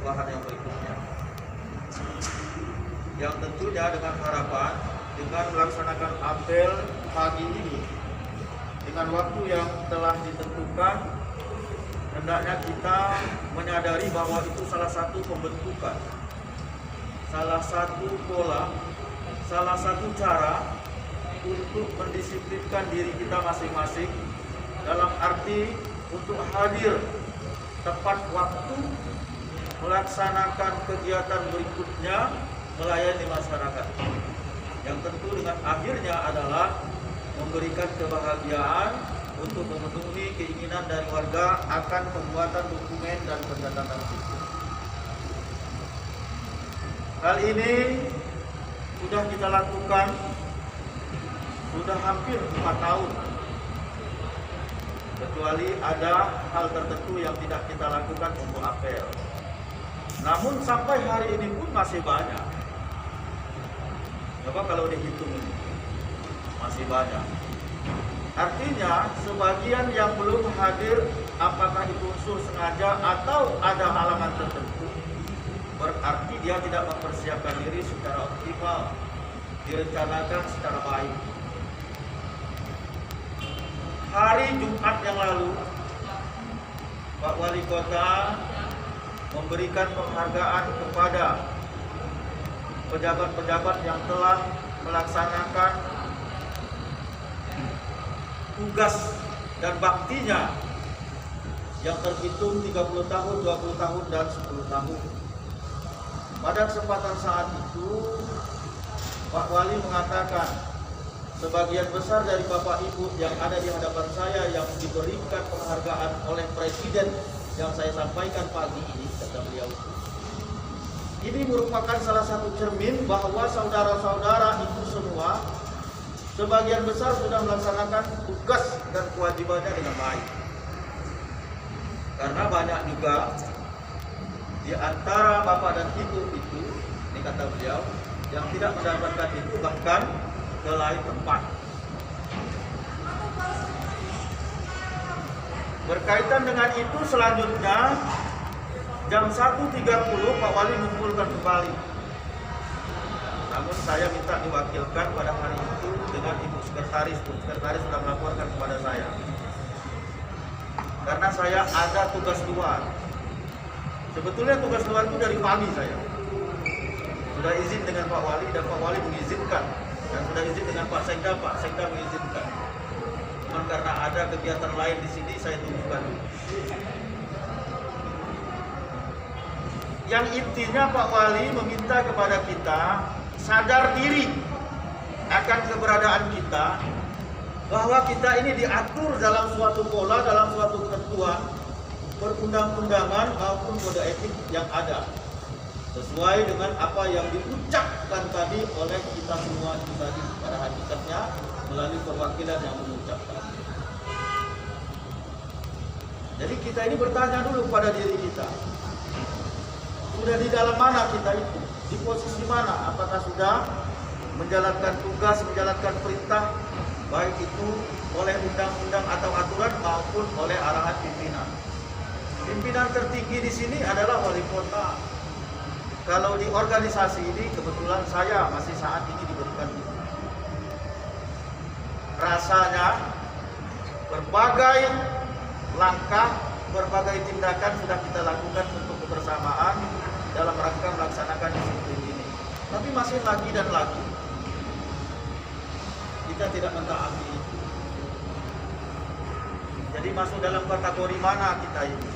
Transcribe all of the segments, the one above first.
perubahan yang berikutnya. Yang tentunya dengan harapan dengan melaksanakan apel pagi ini dengan waktu yang telah ditentukan, hendaknya kita menyadari bahwa itu salah satu pembentukan, salah satu pola, salah satu cara untuk mendisiplinkan diri kita masing-masing dalam arti untuk hadir tepat waktu melaksanakan kegiatan berikutnya melayani masyarakat, yang tentu dengan akhirnya adalah memberikan kebahagiaan untuk memenuhi keinginan dari warga akan pembuatan dokumen dan pencatatan sipil. Hal ini sudah kita lakukan sudah hampir 4 tahun, kecuali ada hal tertentu yang tidak kita lakukan untuk apel. Namun sampai hari ini pun masih banyak. Coba kalau dihitung ini, masih banyak. Artinya sebagian yang belum hadir, apakah itu unsur sengaja atau ada halangan tertentu, berarti dia tidak mempersiapkan diri secara optimal, direncanakan secara baik. Hari Jumat yang lalu, Pak Wali Kota memberikan penghargaan kepada pejabat-pejabat yang telah melaksanakan tugas dan baktinya yang terhitung 30 tahun, 20 tahun, dan 10 tahun. Pada kesempatan saat itu, Pak Wali mengatakan, sebagian besar dari Bapak Ibu yang ada di hadapan saya yang diberikan penghargaan oleh Presiden yang saya sampaikan pagi ini, kata beliau, ini merupakan salah satu cermin bahwa saudara-saudara itu semua sebagian besar sudah melaksanakan tugas dan kewajibannya dengan baik. Karena banyak juga di antara Bapak dan Ibu itu, ini kata beliau, yang tidak mendapatkan itu bahkan ke lain tempat. Berkaitan dengan itu selanjutnya jam 1.30 Pak Wali mengumpulkan kembali. Namun saya minta diwakilkan pada hari itu dengan Ibu Sekretaris. Bu Sekretaris sudah melaporkan kepada saya. Karena saya ada tugas luar. Sebetulnya tugas luar itu dari pagi saya. Sudah izin dengan Pak Wali dan Pak Wali mengizinkan. Dan sudah izin dengan Pak Sekda mengizinkan. Cuman karena ada kegiatan lain di sini saya tunggukan. Yang intinya Pak Wali meminta kepada kita sadar diri akan keberadaan kita, bahwa kita ini diatur dalam suatu pola, dalam suatu ketentuan perundang-undangan maupun kode etik yang ada, sesuai dengan apa yang diucapkan tadi oleh kita semua itu tadi, pada hakikatnya melalui perwakilan yang mengucapkan. Jadi kita ini bertanya dulu pada diri kita, sudah di dalam mana kita itu? Di posisi mana? Apakah sudah menjalankan tugas, menjalankan perintah, baik itu oleh undang-undang atau aturan maupun oleh arahan pimpinan. Pimpinan tertinggi di sini adalah wali kota. Kalau di organisasi ini kebetulan saya masih saat ini diberikan itu. Rasanya berbagai langkah, berbagai tindakan sudah kita lakukan untuk kebersamaan dalam rangka melaksanakan disiplin ini. Tapi masih lagi dan lagi kita tidak mentaati itu. Jadi masuk dalam kategori mana kita ini?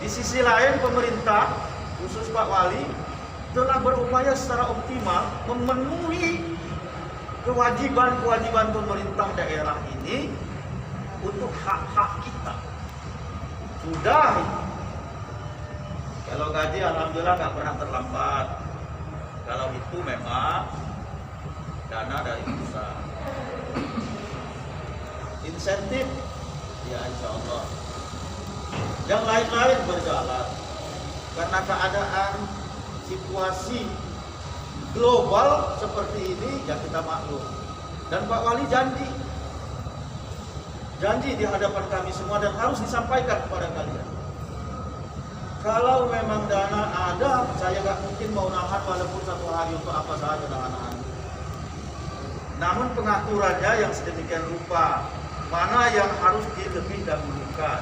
Di sisi lain pemerintah, khusus Pak Wali, telah berupaya secara optimal memenuhi kewajiban-kewajiban pemerintah daerah ini untuk hak-hak kita. Sudah. Kalau gaji alhamdulillah nggak pernah terlambat. Kalau itu memang dana dari pusat. Insentif, ya insya Allah. Yang lain-lain berjalan. Karena keadaan situasi global seperti ini, ya kita maklum. Dan Pak Wali janji di hadapan kami semua dan harus disampaikan kepada kalian. Kalau memang dana ada, saya nggak mungkin mau nahan walaupun 1 hari untuk apa saja nahan. Namun pengaturannya yang sedemikian rupa, mana yang harus dilebih dahulukan.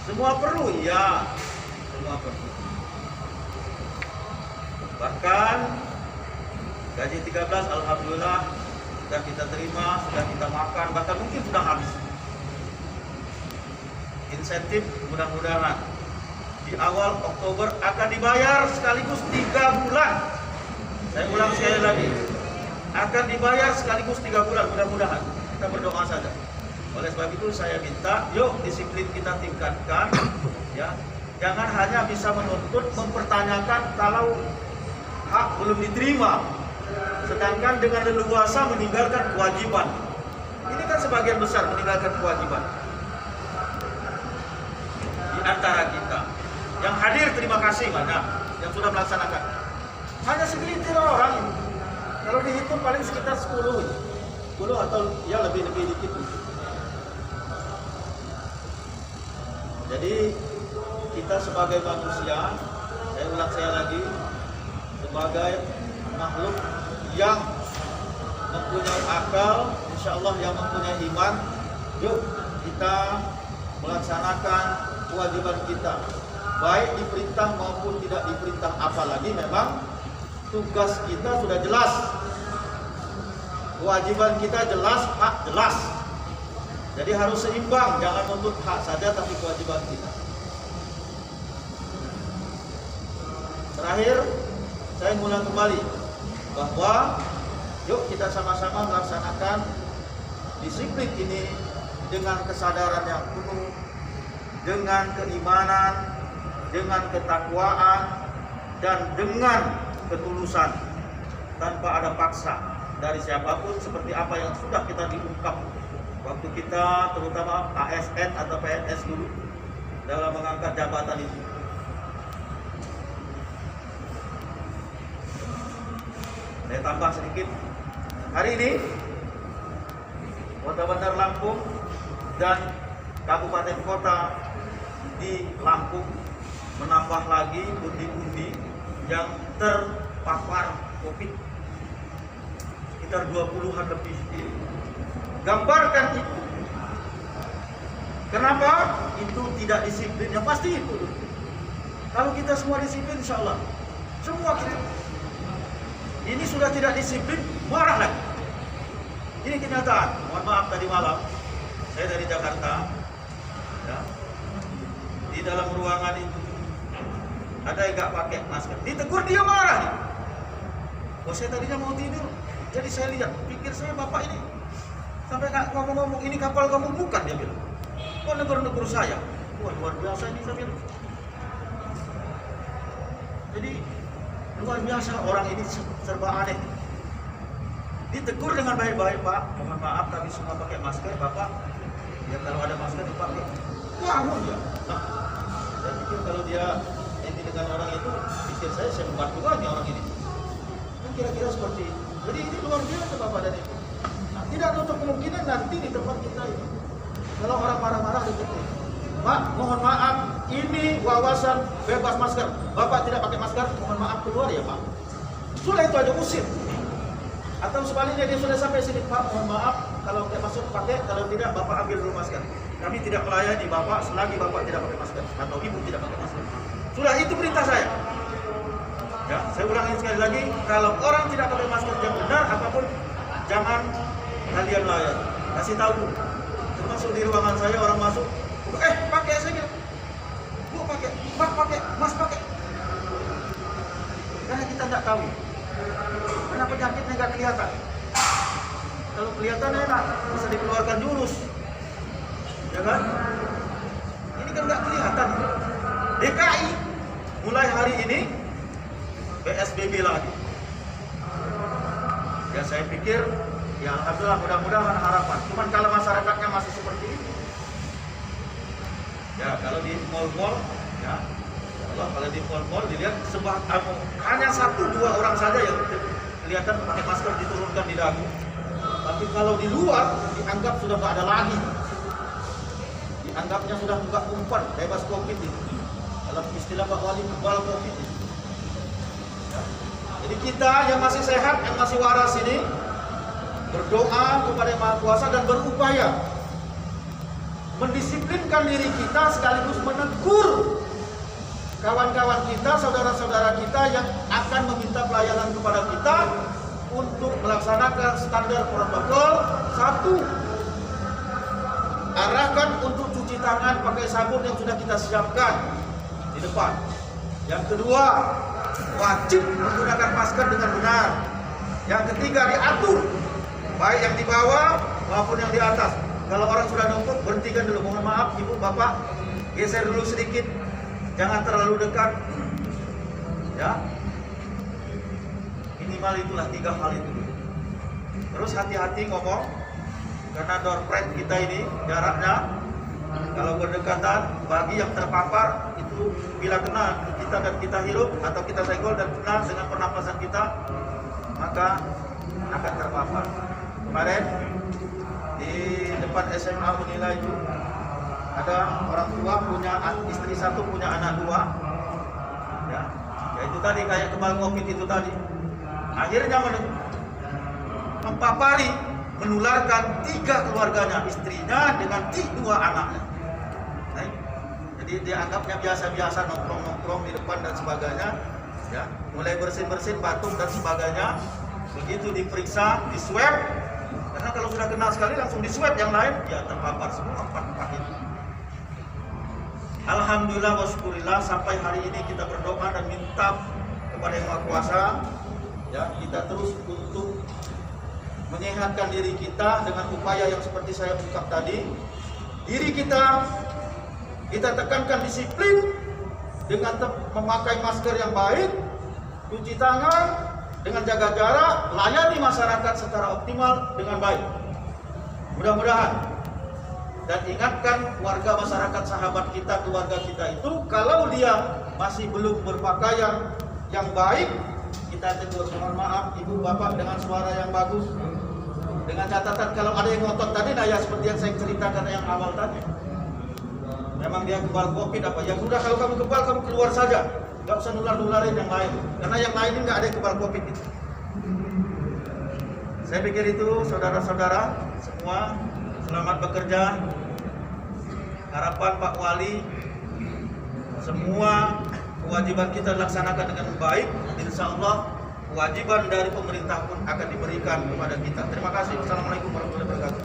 Semua perlu, ya, semua perlu. Bahkan gaji 13 alhamdulillah sudah kita terima, sudah kita makan, bahkan mungkin sudah habis. Insentif mudah-mudahan di awal Oktober akan dibayar sekaligus 3 bulan. Saya ulang sekali lagi, akan dibayar sekaligus 3 bulan, mudah-mudahan. Kita berdoa saja. Oleh sebab itu saya minta, yuk disiplin kita tingkatkan, ya. Jangan hanya bisa menuntut, mempertanyakan kalau hak belum diterima, sedangkan dengan leluasa meninggalkan kewajiban. Ini kan sebagian besar meninggalkan kewajiban di antara kita. Yang hadir terima kasih banyak, yang sudah melaksanakan. Hanya segelintir orang ini. Kalau dihitung paling sekitar 10 atau ya lebih dikit. Jadi kita sebagai manusia, saya ulang lagi, sebagai makhluk yang mempunyai akal, insya Allah yang mempunyai iman, yuk kita melaksanakan kewajiban kita, baik diperintah maupun tidak diperintah. Apalagi memang tugas kita sudah jelas, kewajiban kita jelas, hak jelas. Jadi harus seimbang, jangan menuntut hak saja tapi kewajiban kita. Terakhir, saya ngulang kembali bahwa yuk kita sama-sama melaksanakan disiplin ini dengan kesadaran yang penuh, dengan keimanan, dengan ketakwaan, dan dengan ketulusan, tanpa ada paksa dari siapapun, seperti apa yang sudah kita diungkap waktu kita terutama ASN atau PNS dulu dalam mengangkat jabatan itu. Saya tambah sedikit. Hari ini Kota Bandar Lampung dan kabupaten kota di Lampung menambah lagi pundi-pundi yang terpapar COVID, sekitar 20-an lebih. Gambarkan itu. Kenapa? Itu tidak disiplin. Yang pasti itu. Kalau kita semua disiplin, insya Allah semua kita. Ini sudah tidak disiplin, marah lagi. Ini kenyataan. Mohon maaf tadi malam, saya dari Jakarta, ya, di dalam ruangan itu ada yang nggak pakai masker. Ditegur, dia marah nih. Oh, saya tadinya mau tidur, jadi saya lihat, pikir saya bapak ini sampai nggak ngomong-ngomong, ini kapal kamu bukan, dia bilang. Oh, negur-negur saya. Wah, luar biasa ini, saya bilang. Jadi luar biasa orang ini, serba aneh. Ditegur dengan baik-baik, Pak, mohon maaf kami semua pakai masker, Bapak ya kalau ada masker dipakai. Wah, dia. Nah, saya pikir kalau dia ini dengan orang itu, pikir saya membantu aja orang ini. Kan kira-kira seperti itu. Jadi ini luar biasa Bapak dan Ibu. Nah, tidak untuk kemungkinan nanti di tempat kita ini, kalau orang marah-marah ditegur, Pak, mohon maaf, ini wawasan bebas masker. Bapak tidak pakai masker, mohon maaf keluar ya Pak. Sudah itu aja, usir. Atau sebaliknya dia sudah sampai sini, Pak, mohon maaf, kalau tidak masuk pakai, kalau tidak Bapak ambil dulu masker. Kami tidak melayani Bapak selagi Bapak tidak pakai masker atau Ibu tidak pakai masker. Sudah, itu perintah saya. Ya, saya ulangi sekali lagi, kalau orang tidak pakai masker yang benar apapun, jangan kalian layani. Kasih tahu. Termasuk di ruangan saya orang masuk, pakai saya. Bu pakai, Pak pakai, Mas pakai. Karena kita tidak tahu. Karena penyakitnya nggak kelihatan. Kalau kelihatan enak, bisa dikeluarkan jurus, ya kan? Ini kan nggak kelihatan. DKI mulai hari ini PSBB lagi. Ya saya pikir, ya alhamdulillah, mudah-mudahan harapan. Cuman kalau masyarakatnya masih seperti ini, ya kalau di mal-mal, ya Allah, kalau di mal-mal dilihat hanya 1-2 orang saja yang kelihatan pakai masker diturunkan di dagu. Tapi kalau di luar dianggap sudah nggak ada lagi. Dianggapnya sudah nggak umpan, bebas COVID itu. Dalam istilah Pak Wali, kebal COVID. Ya. Jadi kita yang masih sehat, yang masih waras ini berdoa kepada Yang Maha Kuasa dan berupaya mendisiplinkan diri kita sekaligus menegur kawan-kawan kita, saudara-saudara kita yang akan meminta pelayanan kepada kita untuk melaksanakan standar protokol. 1, arahkan untuk cuci tangan pakai sabun yang sudah kita siapkan di depan. Yang kedua, wajib menggunakan masker dengan benar. Yang ketiga, diatur baik yang di bawah maupun yang di atas. Kalau orang sudah numpuk, berhentikan dulu. Mohon maaf, ibu, bapak, geser dulu sedikit. Jangan terlalu dekat. Ya. Minimal itulah 3 hal itu. Terus hati-hati ngomong, karena door frame kita ini jaraknya, kalau berdekatan, bagi yang terpapar itu bila kena kita dan kita hirup atau kita senggol dan kena dengan pernapasan kita, maka akan terpapar. Kemarin di depan SMA Unila itu ada orang tua punya istri 1, punya anak 2, ya itu tadi kayak kebal COVID itu tadi, akhirnya mempapari, menularkan 3 keluarganya, istrinya dengan 2 anaknya. Nah, jadi dianggapnya biasa-biasa nongkrong-nongkrong di depan dan sebagainya, ya mulai bersin-bersin batuk dan sebagainya. Begitu diperiksa, di swab, karena kalau sudah kena sekali langsung di swab yang lain, ya terpapar semua 4 itu. Alhamdulillah wa syukurillah, sampai hari ini kita berdoa dan minta kepada Yang Maha Kuasa, ya kita terus untuk menyehatkan diri kita dengan upaya yang seperti saya ungkap tadi. Diri kita tekankan disiplin dengan memakai masker yang baik, cuci tangan, dengan jaga jarak, layani masyarakat secara optimal dengan baik. Mudah-mudahan. Dan ingatkan warga masyarakat sahabat kita, keluarga kita itu, kalau dia masih belum berpakaian yang baik, kita tegur, mohon maaf ibu bapak dengan suara yang bagus, dengan catatan kalau ada yang ngotot tadi, nah ya seperti yang saya ceritakan yang awal tadi, memang dia kebal COVID apa, ya sudah kalau kamu kebal kamu keluar saja, nggak usah nular-nularin yang lain, karena yang lain ini nggak ada yang kebal COVID itu. Saya pikir itu saudara-saudara semua, selamat bekerja. Harapan Pak Wali, semua kewajiban kita dilaksanakan dengan baik. Insya Allah kewajiban dari pemerintah pun akan diberikan kepada kita. Terima kasih. Wassalamualaikum warahmatullahi wabarakatuh.